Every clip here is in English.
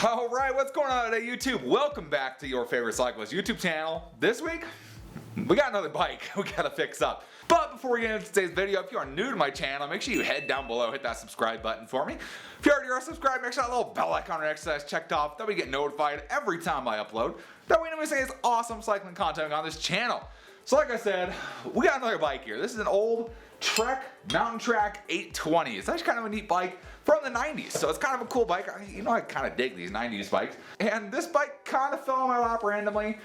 Alright, what's going on today, YouTube? Welcome back to your favorite cyclist YouTube channel. This week, we got another bike we gotta fix up. But before we get into today's video, if you are new to my channel, make sure you head down below, hit that subscribe button for me. If you already are subscribed, make sure that little bell icon or exercise checked off. That way you get notified every time I upload. That way nobody says awesome cycling content on this channel. So like I said, we got another bike here. This is an old Trek Mountain Track 820. It's actually kind of a neat bike from the 90s. So it's kind of a cool bike. I kind of dig these 90s bikes. And this bike kind of fell in my lap randomly.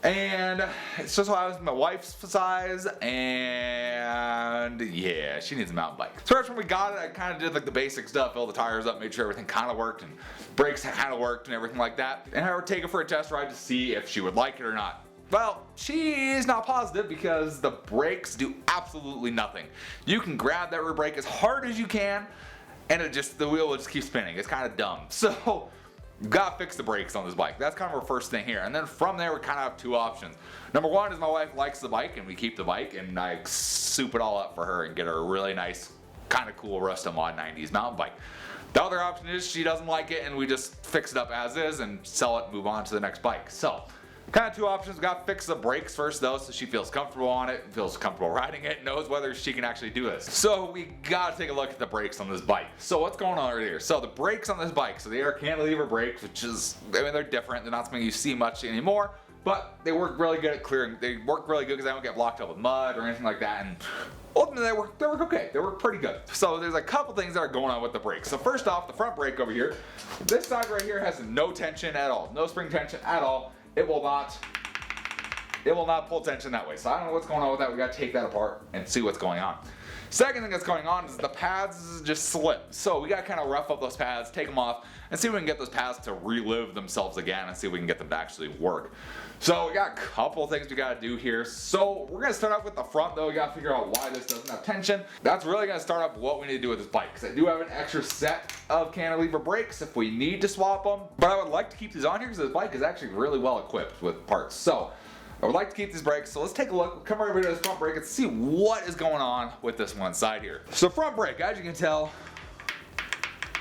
And it's just I was my wife's size, and yeah, she needs a mountain bike. So first when we got it, I kind of did like the basic stuff, filled the tires up, made sure everything kind of worked, and brakes kind of worked and everything like that. And I would take her for a test ride to see if she would like it or not. Well, she is not positive because the brakes do absolutely nothing. You can grab that rear brake as hard as you can, and the wheel will just keep spinning. It's kind of dumb. So you gotta fix the brakes on this bike. That's kind of our first thing here. And then from there, we kind of have two options. Number one is my wife likes the bike and we keep the bike, and I soup it all up for her and get her a really nice, kind of cool Rustam Mod 90s mountain bike. The other option is she doesn't like it and we just fix it up as is and sell it and move on to the next bike. So kind of two options. We gotta fix the brakes first though, so she feels comfortable on it, feels comfortable riding it, knows whether she can actually do this. So we gotta take a look at the brakes on this bike. So what's going on right here? So the brakes on this bike, so they are cantilever brakes, which is, they're different. They're not something you see much anymore, but they work really good at clearing. They work really good because they don't get blocked up with mud or anything like that. And ultimately they work okay. They work pretty good. So there's a couple things that are going on with the brakes. So first off, the front brake over here, this side right here has no tension at all, no spring tension at all. It will not pull tension that way. So I don't know what's going on with that. We got to take that apart and see what's going on. Second thing that's going on is the pads just slip. So we got to kind of rough up those pads, take them off, and see if we can get those pads to relive themselves again and see if we can get them to actually work. So we got a couple things we got to do here. So we're going to start off with the front though. We got to figure out why this doesn't have tension. That's really going to start off what we need to do with this bike, because I do have an extra set of cantilever brakes if we need to swap them. But I would like to keep these on here because this bike is actually really well equipped with parts. So I would like to keep these brakes, so let's take a look. Come right over to this front brake and see what is going on with this one side here. So front brake, as you can tell,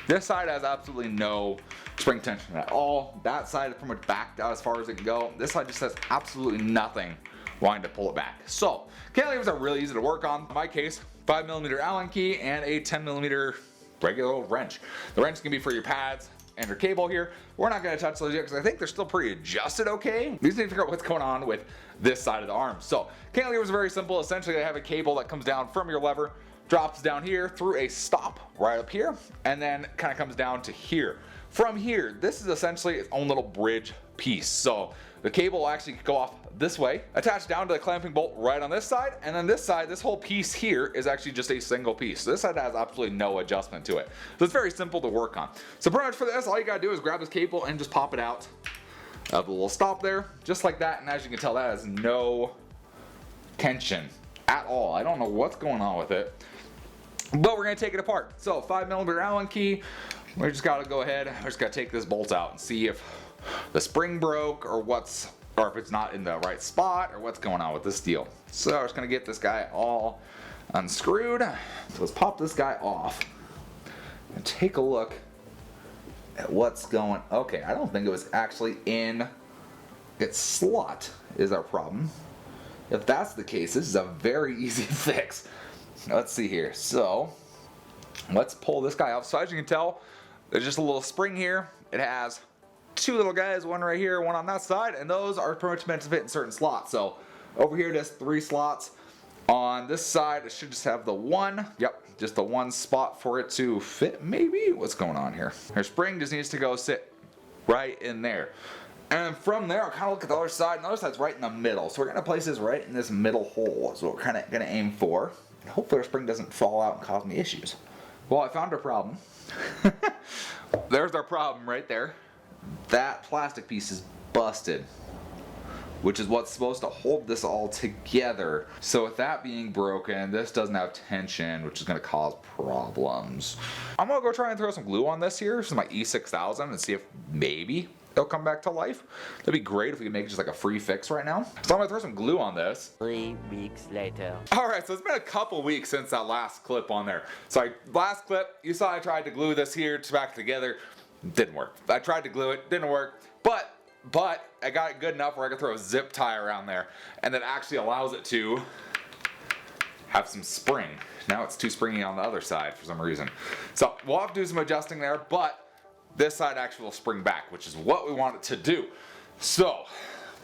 this side has absolutely no spring tension at all. That side is pretty much backed out as far as it can go. This side just has absolutely nothing wanting to pull it back. So cantilevers are really easy to work on. In my case, 5mm Allen key and a 10mm regular old wrench. The wrench can be for your pads and your cable here. We're not going to touch those yet because I think they're still pretty adjusted okay. We just need to figure out what's going on with this side of the arm. So cantilevers are very simple. Essentially they have a cable that comes down from your lever, drops down here through a stop right up here, and then kind of comes down to here. From here, this is essentially its own little bridge piece. So the cable will actually go off this way, attached down to the clamping bolt right on this side, and then this side, this whole piece here is actually just a single piece. So this side has absolutely no adjustment to it. So it's very simple to work on. So pretty much for this, all you gotta do is grab this cable and just pop it out of the little stop there, just like that. And as you can tell, that has no tension at all. I don't know what's going on with it, but we're gonna take it apart. So 5mm Allen key, we just gotta go ahead, we just gotta take this bolt out and see if the spring broke or if it's not in the right spot or what's going on with this deal. So I'm just gonna get this guy all unscrewed. So let's pop this guy off and take a look at what's going. Okay, I don't think it was actually in its slot is our problem. If that's the case, this is a very easy fix. Let's see here. So let's pull this guy off. So as you can tell, there's just a little spring here. It has two little guys, one right here, one on that side, and those are pretty much meant to fit in certain slots. So over here, there's 3 slots. On this side, it should just have the one. Yep, just the one spot for it to fit, maybe? What's going on here? Our spring just needs to go sit right in there. And from there, I'll kind of look at the other side, and the other side's right in the middle. So we're going to place this right in this middle hole. That's what we're kind of going to aim for. And hopefully our spring doesn't fall out and cause me issues. Well, I found our problem. There's our problem right there. That plastic piece is busted, which is what's supposed to hold this all together. So with that being broken, this doesn't have tension, which is going to cause problems. I'm going to go try and throw some glue on this here. This is my E6000 and see if maybe it'll come back to life. That'd be great if we could make just like a free fix right now. So I'm going to throw some glue on this. 3 weeks later. Alright, so it's been a couple weeks since that last clip on there. So last clip, you saw I tried to glue this here back together. Didn't work. I tried to glue it, didn't work, but I got it good enough where I could throw a zip tie around there, and that actually allows it to have some spring. Now it's too springy on the other side for some reason. So we'll have to do some adjusting there, but this side actually will spring back, which is what we want it to do. So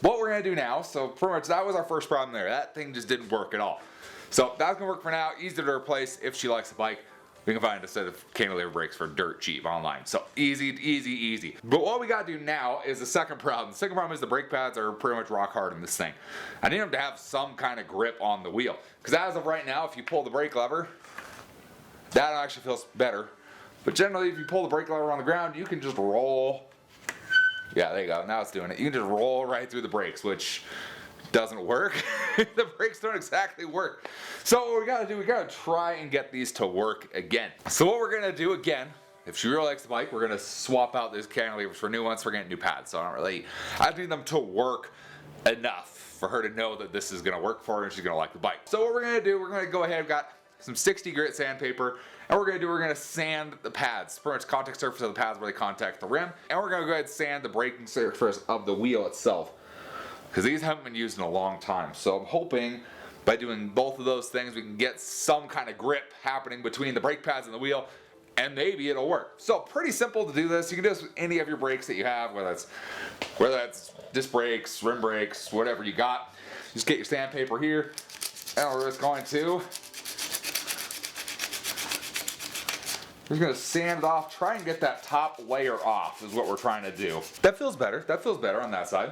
what we're gonna do now, so pretty much that was our first problem there. That thing just didn't work at all. So that's gonna work for now, easy to replace if she likes the bike. We can find a set of cantilever brakes for dirt cheap online. So easy, easy, easy. But what we gotta do now is the second problem. The second problem is the brake pads are pretty much rock hard in this thing. I need them to have some kind of grip on the wheel. Because as of right now, if you pull the brake lever, that actually feels better. But generally, if you pull the brake lever on the ground, you can just roll. Yeah, there you go, now it's doing it. You can just roll right through the brakes, which doesn't work. The brakes don't exactly work. So what we gotta do, we gotta try and get these to work again. So what we're gonna do again, if she really likes the bike, we're gonna swap out these cantilevers for new ones. We're getting new pads, so I need them to work enough for her to know that this is gonna work for her and she's gonna like the bike. So what we're gonna do, we're gonna go ahead, we've got some 60 grit sandpaper, and we're gonna sand the pads, pretty much contact surface of the pads where they contact the rim, and we're gonna go ahead and sand the braking surface of the wheel itself, because these haven't been used in a long time. So I'm hoping by doing both of those things we can get some kind of grip happening between the brake pads and the wheel, and maybe it'll work. So pretty simple to do this. You can do this with any of your brakes that you have, whether that's disc brakes, rim brakes, whatever you got. Just get your sandpaper here, and we're just going to sand it off, try and get that top layer off is what we're trying to do. That feels better on that side.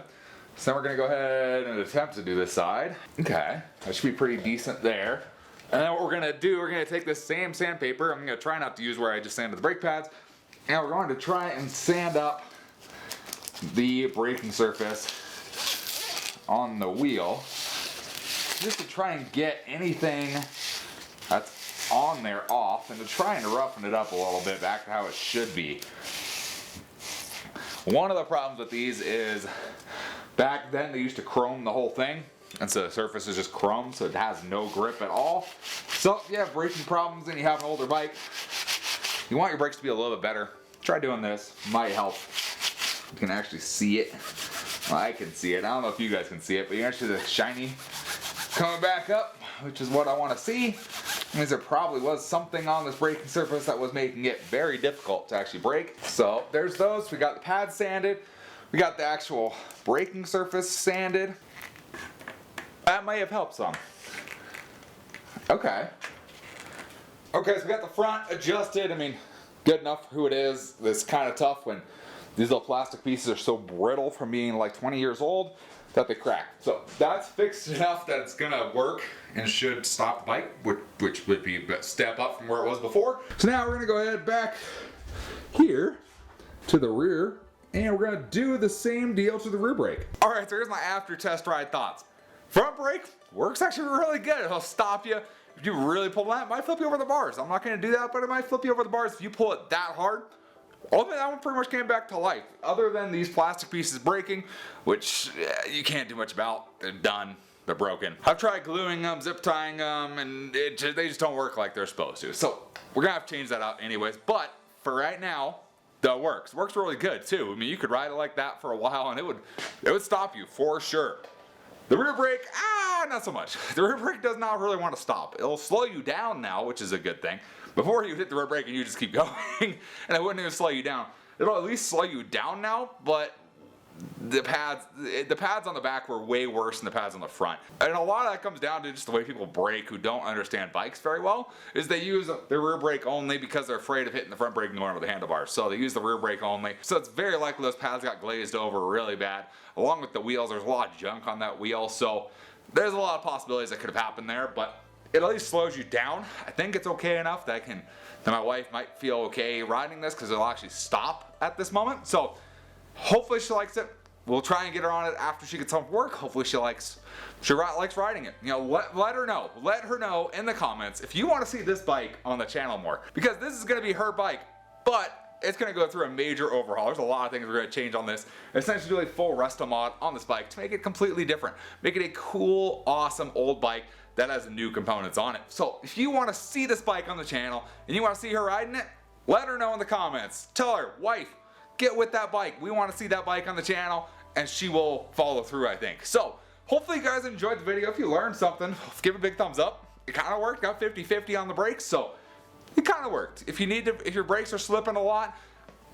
So then we're gonna go ahead and attempt to do this side. Okay, that should be pretty decent there. And then what we're gonna do, we're gonna take this same sandpaper, I'm gonna try not to use where I just sanded the brake pads, and we're going to try and sand up the braking surface on the wheel, just to try and get anything that's on there off, and to try and roughen it up a little bit back to how it should be. One of the problems with these is back then they used to chrome the whole thing, and so the surface is just chrome, so it has no grip at all. So if you have braking problems and you have an older bike, you want your brakes to be a little bit better, try doing this, might help. You can actually see it. Well, I can see it, I don't know if you guys can see it, but you can actually see the shiny coming back up, which is what I want to see. Means there probably was something on this braking surface that was making it very difficult to actually brake. So there's those. We got the pads sanded. We got the actual braking surface sanded. That may have helped some. Okay. Okay, so we got the front adjusted. I mean, good enough for who it is. It's kind of tough when these little plastic pieces are so brittle from being like 20 years old that they crack. So that's fixed enough that it's gonna work and should stop the bike, which would be a step up from where it was before. So now we're gonna go ahead back here to the rear, and we're gonna do the same deal to the rear brake. All right, so here's my after test ride thoughts. Front brake works actually really good. It'll stop you. If you really pull that, it might flip you over the bars. I'm not gonna do that, but it might flip you over the bars if you pull it that hard. Ultimately, that one pretty much came back to life. Other than these plastic pieces breaking, which you can't do much about. They're done. They're broken. I've tried gluing them, zip tying them, and they just don't work like they're supposed to. So we're gonna have to change that out anyways. But for right now, that works. Works really good too. I mean, you could ride it like that for a while, and it would stop you for sure. The rear brake, not so much. The rear brake does not really want to stop. It'll slow you down now, which is a good thing. Before you hit the rear brake and you just keep going, and it wouldn't even slow you down. It'll at least slow you down now, but the pads on the back were way worse than the pads on the front. And a lot of that comes down to just the way people brake who don't understand bikes very well, is they use the rear brake only because they're afraid of hitting the front brake and going over the handlebars. So they use the rear brake only. So it's very likely those pads got glazed over really bad. Along with the wheels, there's a lot of junk on that wheel, so there's a lot of possibilities that could have happened there, but it at least slows you down. I think it's okay enough that my wife might feel okay riding this because it'll actually stop at this moment. So hopefully she likes it. We'll try and get her on it after she gets home from work. Hopefully she likes riding it. You know, let her know. Let her know in the comments if you want to see this bike on the channel more, because this is going to be her bike, but it's going to go through a major overhaul. There's a lot of things we're going to change on this. Essentially do a full resto mod on this bike to make it completely different. Make it a cool, awesome old bike that has new components on it. So if you want to see this bike on the channel and you want to see her riding it, let her know in the comments. Tell her, wife, get with that bike. We want to see that bike on the channel, and she will follow through, I think. So hopefully you guys enjoyed the video. If you learned something, give it a big thumbs up. It kind of worked. Got 50-50 on the brakes, so it kind of worked. If your brakes are slipping a lot,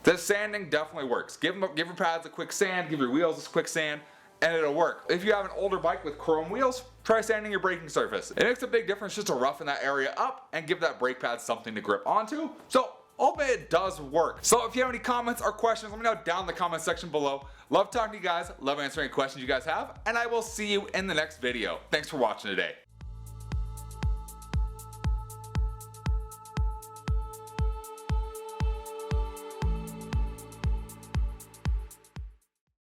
this sanding definitely works. Give your pads a quick sand, give your wheels a quick sand, and it'll work. If you have an older bike with chrome wheels, try sanding your braking surface. It makes a big difference just to roughen that area up and give that brake pad something to grip onto. So hopefully it does work. So if you have any comments or questions, let me know down in the comment section below. Love talking to you guys, love answering any questions you guys have, and I will see you in the next video. Thanks for watching today.